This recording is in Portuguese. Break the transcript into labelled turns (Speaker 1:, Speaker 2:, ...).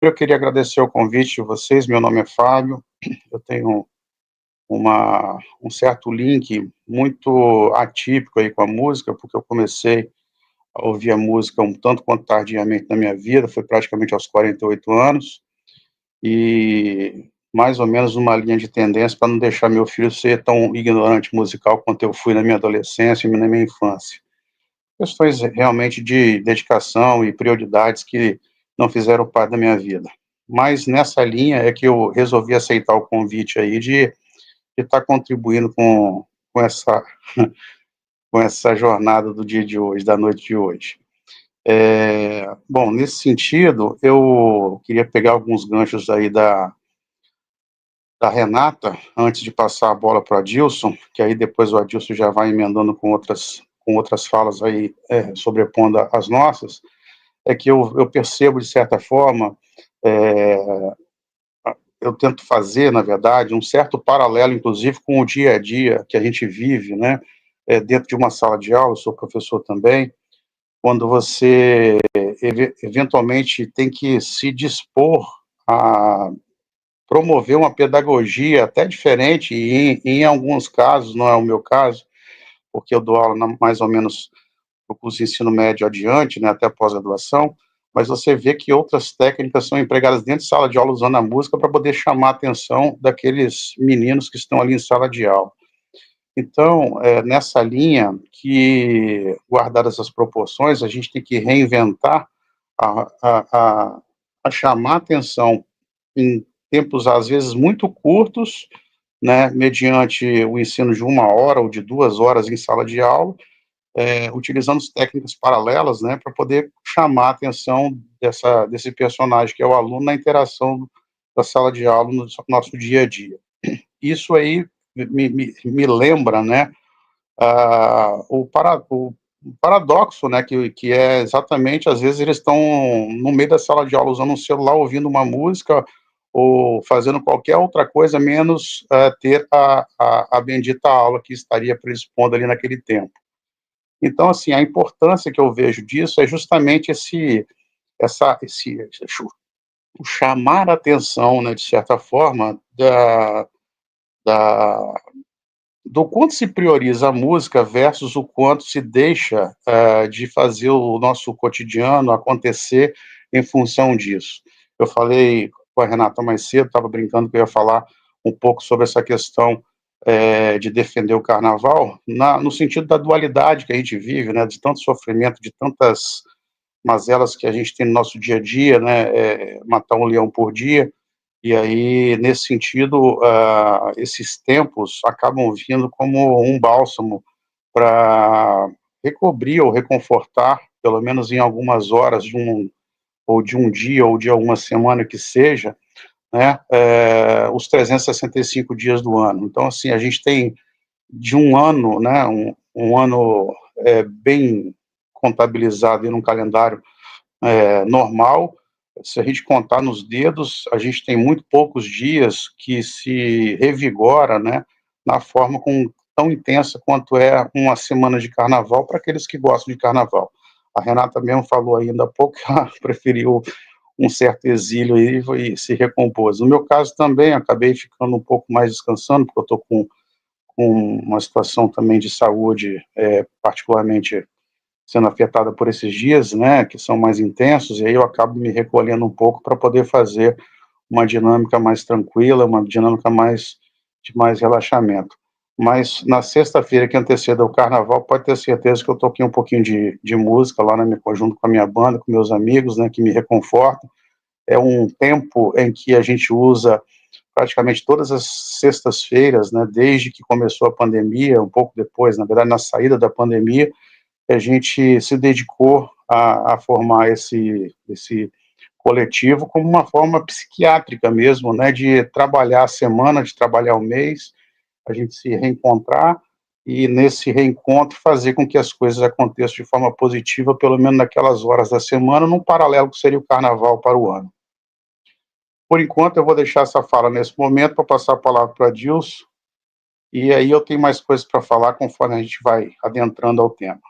Speaker 1: Eu queria agradecer o convite de vocês. Meu nome é Fábio. Eu tenho um certo link muito atípico aí com a música, porque eu comecei a ouvir a música um tanto quanto tardiamente na minha vida, foi praticamente aos 48 anos, e mais ou menos uma linha de tendência para não deixar meu filho ser tão ignorante musical quanto eu fui na minha adolescência e na minha infância. Questões realmente de dedicação e prioridades que não fizeram parte da minha vida. Mas nessa linha é que eu resolvi aceitar o convite aí de estar contribuindo com essa com essa jornada do dia de hoje, da noite de hoje. Bom, nesse sentido, eu queria pegar alguns ganchos aí da Renata, antes de passar a bola para o Adilson, que aí depois o Adilson já vai emendando com outras falas aí, sobrepondo as nossas, é que eu percebo, de certa forma, é, eu tento fazer, na verdade, um certo paralelo, inclusive, com o dia a dia que a gente vive, né, dentro de uma sala de aula. Eu sou professor também, quando você eventualmente tem que se dispor a promover uma pedagogia até diferente, e em alguns casos, não é o meu caso, porque eu dou aula mais ou menos no curso de ensino médio adiante, né, até pós-graduação, mas você vê que outras técnicas são empregadas dentro de sala de aula usando a música para poder chamar a atenção daqueles meninos que estão ali em sala de aula. Então, nessa linha que, guardadas as proporções, a gente tem que reinventar a, a, a, a chamar a atenção em tempos, às vezes, muito curtos, né, mediante o ensino de 1 hora ou de 2 horas em sala de aula, utilizando técnicas paralelas, né, para poder chamar a atenção desse personagem, que é o aluno, na interação da sala de aula no nosso dia a dia. Isso aí me lembra, né, o paradoxo, né, que é exatamente, às vezes eles estão no meio da sala de aula usando um celular, ouvindo uma música ou fazendo qualquer outra coisa, menos ter a bendita aula que estaria predispondo ali naquele tempo. Então, assim, a importância que eu vejo disso é justamente esse o chamar a atenção, né, de certa forma, da do quanto se prioriza a música versus o quanto se deixa de fazer o nosso cotidiano acontecer em função disso. Eu falei com a Renata mais cedo, estava brincando que eu ia falar um pouco sobre essa questão de defender o carnaval, no sentido da dualidade que a gente vive, né, de tanto sofrimento, de tantas mazelas que a gente tem no nosso dia a dia, né, matar um leão por dia. E aí, nesse sentido, esses tempos acabam vindo como um bálsamo para recobrir ou reconfortar, pelo menos em algumas horas ou de um dia ou de alguma semana que seja, né, os 365 dias do ano. Então, assim, a gente tem de um ano, né, um ano bem contabilizado em um calendário normal. Se a gente contar nos dedos, a gente tem muito poucos dias que se revigora, né, na forma tão intensa quanto é uma semana de carnaval para aqueles que gostam de carnaval. A Renata mesmo falou ainda há pouco que ela preferiu um certo exílio e se recompôs. No meu caso também, acabei ficando um pouco mais descansando, porque eu estou com uma situação também de saúde, particularmente sendo afetada por esses dias, né, que são mais intensos, e aí eu acabo me recolhendo um pouco para poder fazer uma dinâmica mais tranquila, uma dinâmica de mais relaxamento. Mas na sexta-feira que anteceda o carnaval, pode ter certeza que eu toquei um pouquinho de música lá junto com a minha banda, com meus amigos, né, que me reconfortam. É um tempo em que a gente usa praticamente todas as sextas-feiras, né, desde que começou a pandemia, um pouco depois, na verdade, na saída da pandemia, a gente se dedicou a formar esse coletivo como uma forma psiquiátrica mesmo, né, de trabalhar a semana, de trabalhar o mês, a gente se reencontrar e nesse reencontro fazer com que as coisas aconteçam de forma positiva, pelo menos naquelas horas da semana, num paralelo que seria o carnaval para o ano. Por enquanto, eu vou deixar essa fala nesse momento para passar a palavra para a Dilson, e aí eu tenho mais coisas para falar conforme a gente vai adentrando ao tema.